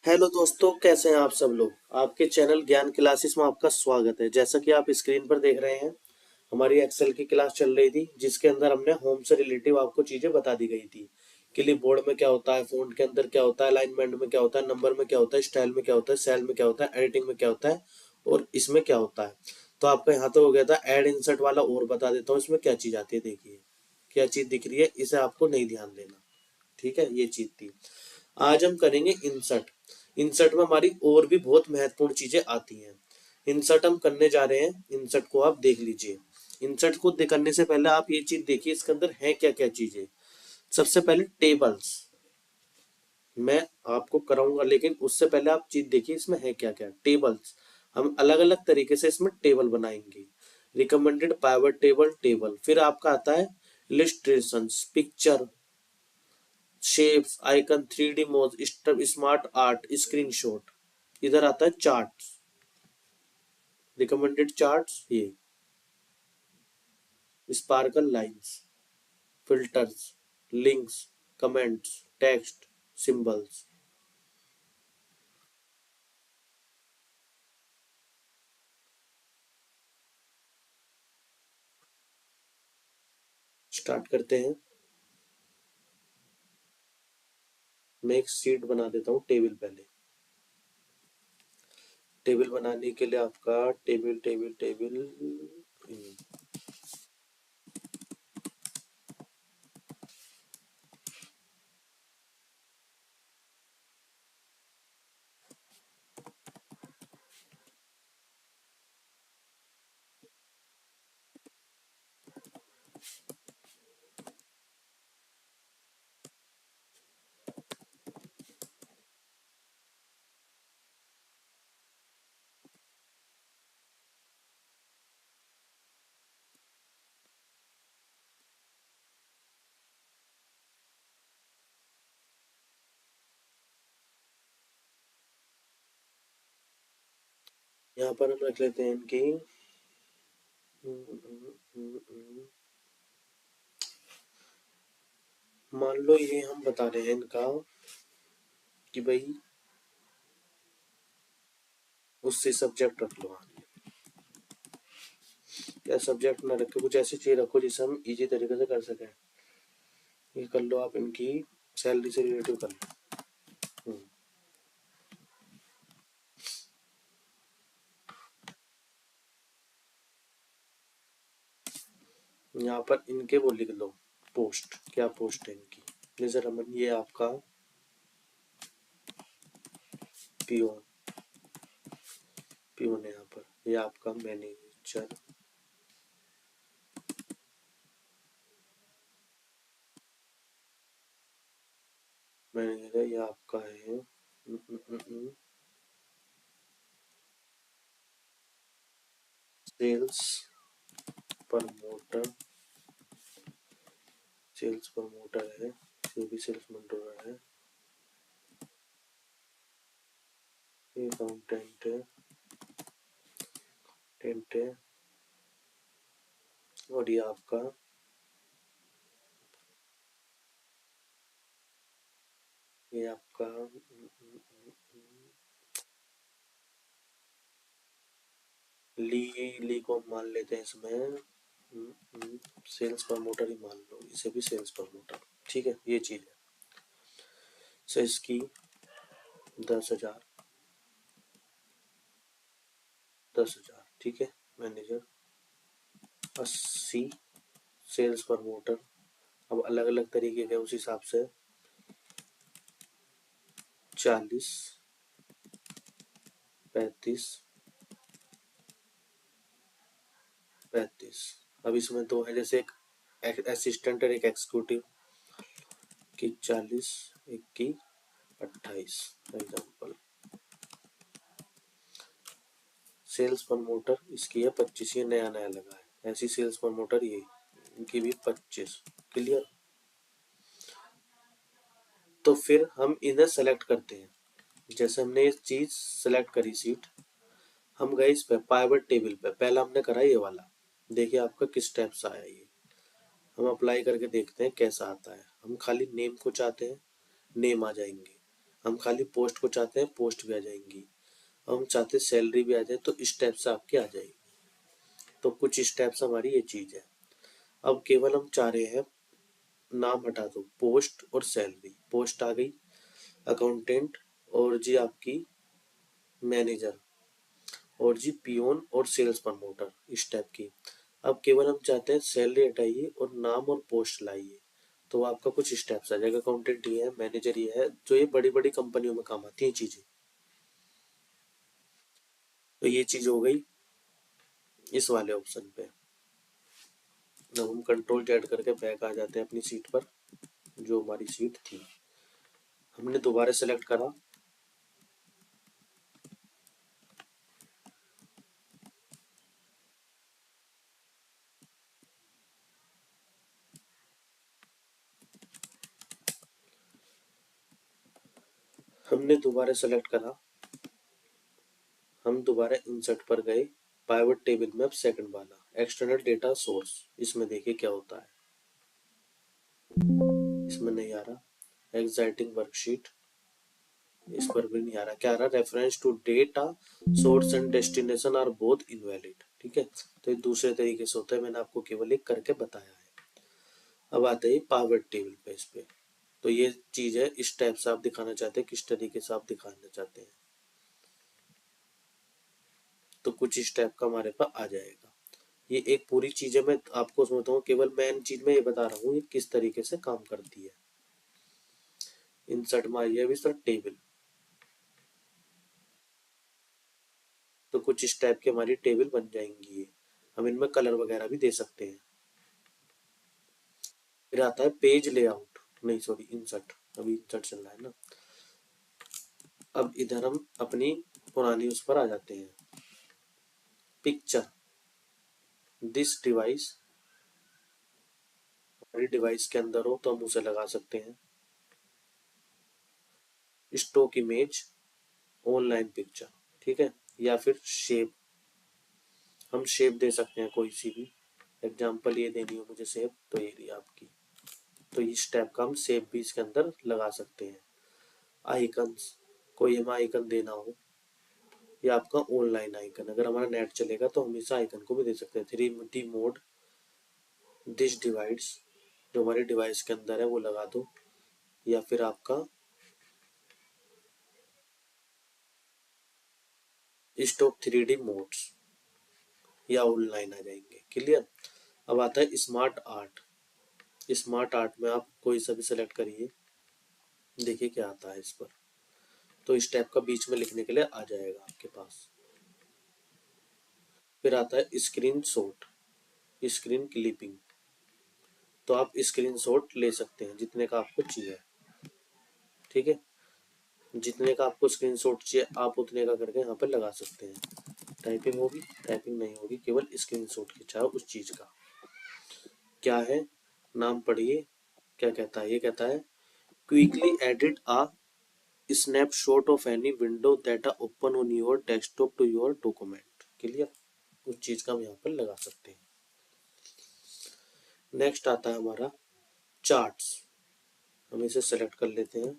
Hello दोस्तों, कैसे हैं आप सब लोग। आपके चैनल ज्ञान क्लासेस में आपका स्वागत है। जैसा कि आप स्क्रीन पर देख रहे हैं, हमारी एक्सेल की क्लास चल रही थी जिसके अंदर हमने होम से रिलेटिव आपको चीजें बता दी गई थी। क्लिप बोर्ड में क्या होता है, फ़ॉन्ट के अंदर क्या होता है, अलाइनमेंट में क्या होता है, नंबर में क्या होता है, स्टाइल में क्या होता है, सेल में क्या होता है, एडिटिंग में क्या होता है और इसमें क्या होता है। तो आपका यहाँ तो हो गया था एड इंसर्ट वाला। और बता देता हूँ इसमें क्या चीज आती है। देखिए क्या चीज दिख रही है, इसे आपको नहीं ध्यान देना। ठीक है, ये चीज थी। आज हम करेंगे इंसर्ट। इंसर्ट में हमारी और भी बहुत महत्वपूर्ण चीजें आती हैं। इंसर्ट हम करने जा रहे हैं, इंसर्ट को आप देख लीजिए। इंसर्ट को करने से पहले आप ये चीज देखिए इसके अंदर है क्या क्या चीजें। सबसे पहले टेबल्स मैं आपको कराऊंगा, लेकिन उससे पहले आप चीज देखिए इसमें है क्या क्या टेबल्स। हम अलग अलग तरीके से इसमें टेबल बनाएंगे। रिकमेंडेड पाइवट टेबल, फिर आपका आता है illustration, picture, shapes, icon, 3D mode, smart art, screenshot. इधर आता है चार्ट्स, रिकमेंडेड चार्ट्स, ये sparkle lines, filters, links, comments, text, symbols. Start करते हैं। मैं एक शीट बना देता हूँ टेबल पहले। टेबल बनाने के लिए आपका टेबल टेबल टेबल यहाँ पर हम रख लेते हैं इनकी। मान लो ये हम बता रहे हैं इनका कि भाई उससे सब्जेक्ट रख लो। या सब्जेक्ट ना रख के कुछ ऐसी चीज रखो जिसे हम इजी तरीके से कर सकें। ये कर लो आप इनकी सैलरी से रिलेटिव कर लो। यहाँ पर इनके वो लिख लो पोस्ट, क्या पोस्ट है इनकी। जैसे रमन, ये आपका पियोन, पियोन है यहाँ पर। ये आपका मैनेजर, मैनेजर है। ये आपका है सेल्स प्रमोटर, सेल्स प्रमोटर है। ये भी सेल्स प्रमोटर है। ये अकाउंटेंट है, टेंट है। और ये आपका ये आपका ली, ली को हम मान लेते हैं इसमें। सेल्स प्रमोटर ही मान लो, इसे भी सेल्स प्रमोटर। ठीक है, ये चीज है। सो इसकी 10,000, 10,000। ठीक है। Manager 80, sales promoter. अब अलग अलग तरीके के उस हिसाब से 40, 35, 35। अब इसमें दो है, जैसे एक असिस्टेंट और एक एग्जीक्यूटिव की 40, एक की 28। एग्जाम्पल सेल्स प्रमोटर इसकी है 25, ये नया नया लगा है। ऐसी सेल्स प्रमोटर ये, इनकी भी 25। क्लियर। तो फिर हम इन्हें सेलेक्ट करते हैं। जैसे हमने ये चीज सेलेक्ट करी सीट, हम गए इस पे पाइवट टेबल पे। पहला हमने करा ये वाला, देखिए आपका किस टाइप से आया ये। हम अप्लाई करके देखते हैं कैसा आता है। हम खाली नेम को चाहते हैं, नेम आ जाएंगे। हम खाली पोस्ट को चाहते हैं, पोस्ट भी आ जाएंगी। हम चाहते हैं सैलरी भी आ जाए, तो इस टाइप से आपकी आ जाएगी। तो कुछ स्टेप्स हमारी ये चीज है। अब केवल हम चाह रहे हैं नाम हटा दो, पोस्ट और सैलरी। पोस्ट आ गई, अकाउंटेंट, और जी आपकी मैनेजर, और जी पियोन और सेल्स प्रमोटर, इस टाइप की। अब केवल हम चाहते हैं सैलरी हटाइए और नाम और पोस्ट लाइए। तो आपका कुछ स्टेप्स आ जाएगा। अकाउंटेंट ये है, मैनेजर ये है, जो ये बड़ी बड़ी कंपनियों में काम आती है चीजें। तो ये चीज हो गई इस वाले ऑप्शन पे। अब हम कंट्रोल जेड करके बैक आ जाते हैं अपनी सीट पर, जो हमारी सीट थी। हमने दोबारा सेलेक्ट करा, हमने दोबारा सेलेक्ट करा, हम दोबारा इंसर्ट पर गए, पाइवट टेबल में अब सेकंड वाला एक्सटर्नल डेटा सोर्स, इसमें देखिए क्या होता है। इसमें नहीं आ रहा। एग्जाइटिंग वर्कशीट, इस पर भी नहीं आ रहा। क्या आ रहा? Reference to data source and destination are both invalid. ठीक है, तो ये दूसरे तरीके से होता है, मैंने आपको केवल एक करके बताया है। अब आते हैं पावर टेबल पे। इस पे तो ये चीज है, इस टाइप से आप दिखाना चाहते हैं, किस तरीके से आप दिखाना चाहते हैं। तो कुछ इस टाइप का हमारे पास आ जाएगा। ये एक पूरी चीज है, मैं आपको समझता हूँ, केवल मेन चीज में ये बता रहा हूँ ये किस तरीके से काम करती है। इंसर्ट मारिए अभी सर टेबल, तो कुछ इस टाइप की हमारी टेबल बन जाएंगी ये। हम इनमें कलर वगैरह भी दे सकते हैं। फिर आता है पेज लेआउट, नहीं सॉरी इंसर्ट, अभी इंसर्ट चल रहा है ना। अब इधर हम अपनी पुरानी उस पर आ जाते हैं। पिक्चर, दिस डिवाइस, हमारी डिवाइस के अंदर हो तो हम उसे लगा सकते हैं। स्टॉक इमेज, ऑनलाइन पिक्चर, ठीक है, या फिर शेप, हम शेप दे सकते हैं कोई सी भी। एग्जाम्पल ये देनी हो मुझे शेप, तो ये रही आपकी। तो इस टाइप का हम शेप भी इसके अंदर लगा सकते हैं। आइकन्स, कोई हमें आइकन देना हो, या आपका ऑनलाइन आइकन, अगर हमारा नेट चलेगा तो हम इस आइकन को भी दे सकते हैं। 3D मोड, दिस डिवाइस, जो हमारे डिवाइस के अंदर है वो लगा दो, या फिर आपका स्टॉक 3D मोड्स, या ऑनलाइन आ जाएंगे। क्लियर। अब आता है स्मार्ट आर्ट। स्मार्ट आर्ट में आप कोई सा भी सेलेक्ट करिए, देखिए क्या आता है इस पर। तो इस टाइप का बीच में लिखने के लिए आ जाएगा आपके पास। फिर आता है स्क्रीन शॉट, स्क्रीन क्लिपिंग। तो आप स्क्रीन शॉट ले सकते हैं जितने का आपको चाहिए। ठीक है, जितने का आपको स्क्रीन शॉट चाहिए आप उतने का करके यहाँ पर लगा सकते हैं। टाइपिंग होगी, टाइपिंग नहीं होगी, केवल स्क्रीन शॉट खिंचाओ उस चीज का। क्या है, नाम पढ़िए क्या कहता है। ये कहता है quickly edit a snapshot of any window that are open on your desktop to your document. Clear, उस चीज का हम यहाँ पर लगा सकते हैं। नेक्स्ट आता है हमारा चार्ट्स। हम इसे सेलेक्ट कर लेते हैं।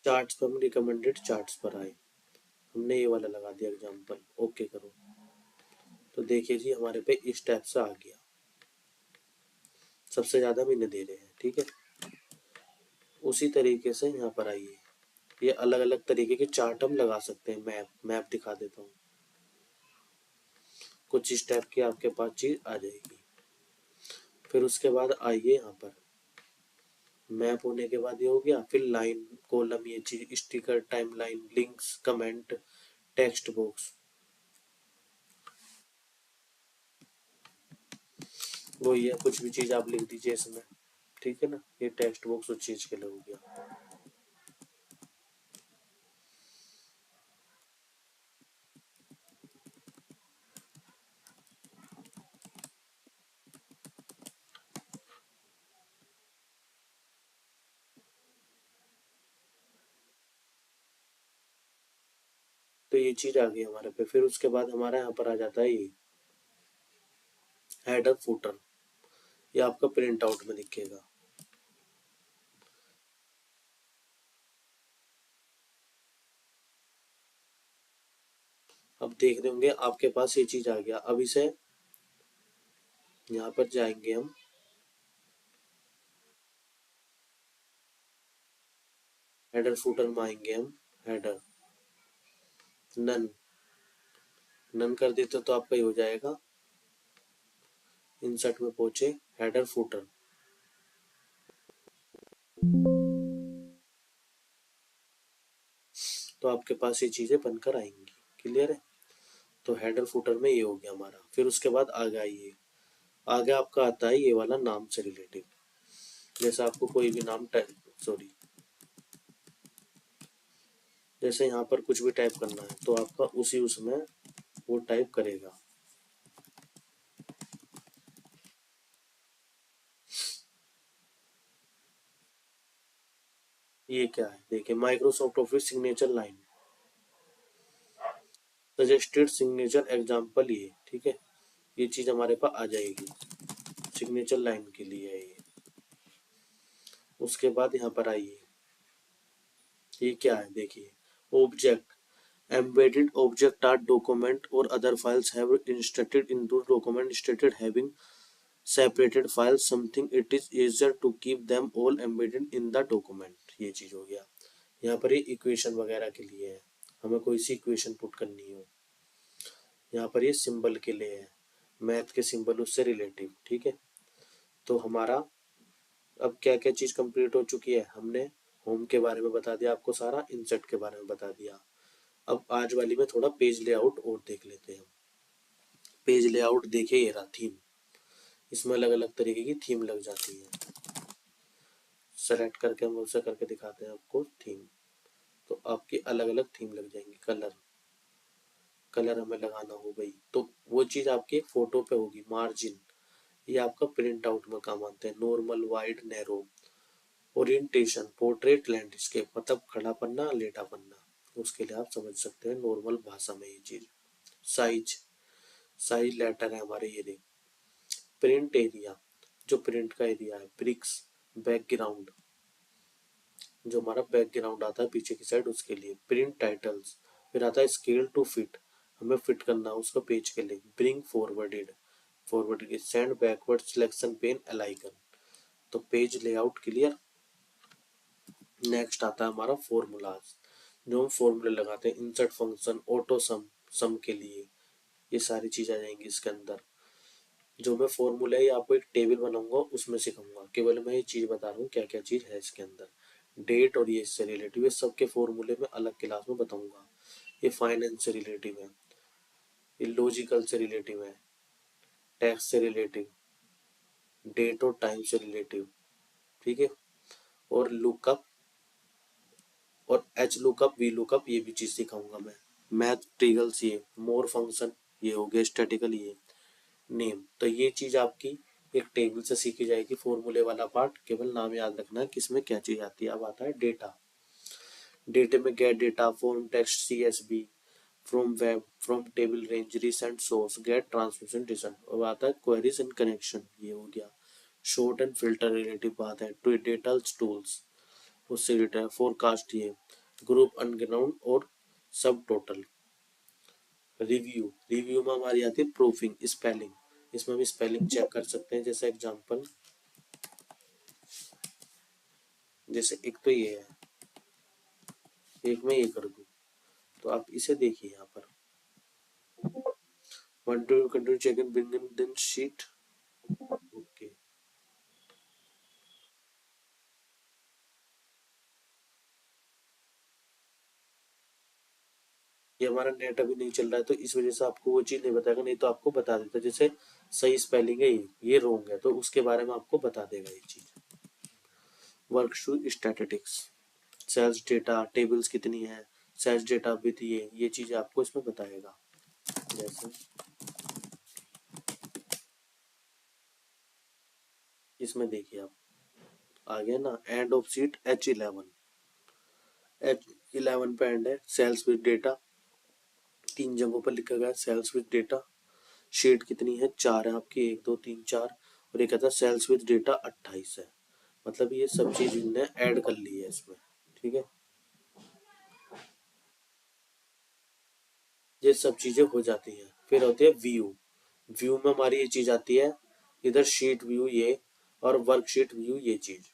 चार्ट्स पर हम रिकमेंडेड चार्ट्स पर आए, हमने ये वाला लगा दिया एग्जांपल, ओके करो। तो देखिए जी हमारे पे इस टाइप से आ गया, सबसे ज्यादा हम इन्हें दे रहे हैं। ठीक है, उसी तरीके से यहाँ पर आइए, ये अलग अलग तरीके के चार्ट हम लगा सकते हैं। मैप, मैप दिखा देता हूँ। कुछ इस टाइप की आपके पास चीज आ जाएगी। फिर उसके बाद आइए यहाँ पर, मैप होने के बाद ये हो गया। फिर लाइन, कॉलम, ये चीज, sticker, timeline, links, comment, text box, वो ये कुछ भी चीज आप लिख दीजिए इसमें। ठीक है ना, ये टेक्स्ट बॉक्स उस चीज के लिए हो गया। तो ये चीज आ गई हमारे पे। फिर उसके बाद हमारा यहाँ पर आ जाता है ये हेडर फुटर, ये आपका प्रिंट आउट में दिखेगा। अब देख रहे होंगे आपके पास ये चीज आ गया। अब इसे यहाँ पर जाएंगे हम, हेडर फुटर में आएंगे हम, हेडर नन नन कर देते तो आपका ये हो जाएगा। इंसर्ट में पहुंचे, हेडर फुटर, तो आपके पास ये चीजें बनकर आएंगी। क्लियर है? तो हेडर फुटर में ये हो गया हमारा। फिर उसके बाद आगे आइए, आगे आपका आता है ये वाला नाम से रिलेटिव। जैसे आपको कोई भी नाम टाइप, सॉरी, जैसे यहाँ पर कुछ भी टाइप करना है तो आपका उसी उसमें वो टाइप करेगा। ये क्या है देखिए, Microsoft office signature line, suggested signature example, ये ठीक है, ये चीज हमारे पास आ जाएगी, सिग्नेचर लाइन के लिए है ये। उसके बाद यहाँ पर आइए, ये क्या है देखिए, object, embedded object are document or other files have inserted into document stated having separated files something it is easier to keep them all embedded in the document। ये चीज हो गया। यहाँ पर ये इक्वेशन वगैरह के लिए है, हमें कोई सी इक्वेशन पुट करनी हो। यहाँ पर ये सिंबल के लिए है, मैथ के सिंबल उससे रिलेटिव। ठीक है, तो हमारा अब क्या क्या चीज कंप्लीट हो चुकी है। हमने होम के बारे में बता दिया आपको सारा, इंसर्ट के बारे में बता दिया। अब आज वाली में थोड़ा पेज लेआउट और देख लेते हैं। पेज लेआउट देखिए, ये रहा थीम, इसमें अलग अलग तरीके की थीम लग जाती है। सेलेक्ट करके हम उसे करके दिखाते हैं आपको थीम, तो आपकी अलग अलग थीम लग जाएंगी। कलर, कलर हमें लगाना हो गई तो वो चीज आपकी एक फोटो पे होगी। मार्जिन, ये आपका प्रिंट आउट में काम आते हैं। Normal, wide, narrow. Orientation, portrait, landscape, मतलब खड़ा पन्ना, लेटा पन्ना, उसके लिए आप समझ सकते हैं नॉर्मल भाषा में ये चीज। साइज, साइज लेटर है हमारे ये देख। प्रिंट एरिया, जो प्रिंट का एरिया है। ब्रिक्स, बैकग्राउंड, जो हमारा बैकग्राउंड आता है पीछे की साइड, उसके लिए। प्रिंट टाइटल्स, फिर आता है स्केल टू फिट, हमें फिट करना है उसको पेज के लिए। ब्रिंग फॉरवर्डेड, फॉरवर्ड की। Send backward, selection pane, align. तो पेज लेआउट क्लियर। नेक्स्ट आता है हमारा फॉर्मूलाज, जो हम फॉर्मूले लगाते हैं। इंसर्ट फंक्शन, ऑटो सम, सम के लिए, ये सारी चीज आ जाएंगी इसके अंदर। जो मैं फॉर्मूला है आपको एक टेबल बनाऊंगा उसमें सिखाऊंगा, केवल मैं ये चीज बता रहा हूँ क्या क्या चीज है इसके अंदर। डेट और ये इससे रिलेटिव है, सबके फॉर्मूले में अलग क्लास में बताऊंगा। ये फाइनेंस से रिलेटिव है, ये लॉजिकल से रिलेटिव है, टैक्स से रिलेटिव, डेट और टाइम से रिलेटिव। ठीक है, और लुकअप और एच लुकअप, वी लुकअप, ये भी चीज सिखाऊंगा मैं। मैथ ट्रिगल्स, ये मोर फंक्शन, ये हो गया स्टैटिकल, ये नेम। तो ये चीज आपकी एक टेबल से सीखी जाएगी, फॉर्मूले वाला पार्ट। केवल नाम याद रखना है किसमें क्या चीज आती है। अब आता है डेटा, डेटा में get data, form, text, CSV, from web, from table, range, recent, source, get, transmission, decent. अब आता है क्वेरीज एंड कनेक्शन, ये हो गया। शॉर्ट एंड फिल्टर रिलेटिव बात है। टू डेटा टूल्स, उससे रिलेटेड है। फोरकास्ट, ये ग्रुप, अनग्राउंड और सब टोटल। रिव्यू, रिव्यू में हमारी आती है प्रूफिंग, स्पेलिंग, इसमें भी स्पेलिंग चेक कर सकते हैं। जैसे एग्जांपल, जैसे एक तो ये है, एक मैं ये कर दूं, तो आप इसे देखिए यहाँ पर। One two continue check in big दिन शीट। ओके, ये हमारा नेट अभी नहीं चल रहा है तो इस वजह से आपको वो चीज नहीं बताएगा, नहीं तो आपको बता देता। जैसे सही स्पेलिंग है, ये रॉन्ग है, तो उसके बारे में आपको बता देगा ये चीज। वर्कशूट स्टैटिस्टिक्स, सेल्स डेटा, टेबल्स कितनी है, सेल्स डेटा विद, ये चीज आपको इसमें बताएगा। जैसे इसमें देखिए आप, आ गया ना, end of seat H11, H11 पे एंड है। सेल्स विद डेटा, तीन जगहों पर लिखा गया सेल्स विद डेटा। शीट कितनी है, चार है आपकी, एक दो तीन चार। और ये कहता है सेल्स विद डेटा 28 है। मतलब ये सब चीज इनने ऐड कर ली है इसमें। ठीक है, ये सब चीजें हो जाती हैं। फिर होती है व्यू। व्यू में हमारी ये चीज आती है, इधर शीट व्यू ये, और वर्कशीट व्यू ये चीज।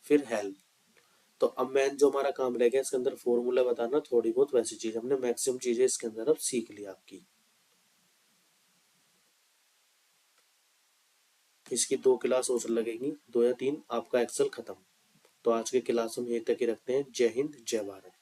फिर हेल्प। तो अब मेन जो हमारा काम रह गया इसके अंदर फॉर्मूला बताना, थोड़ी बहुत वैसी चीज हमने मैक्सिमम चीजें इसके अंदर अब सीख ली आपकी। इसकी 2 क्लास और लगेंगी, 2 या 3, आपका एक्सेल खत्म। तो आज के क्लास हम यहीं तक ही रखते हैं। जय हिंद, जय भारत।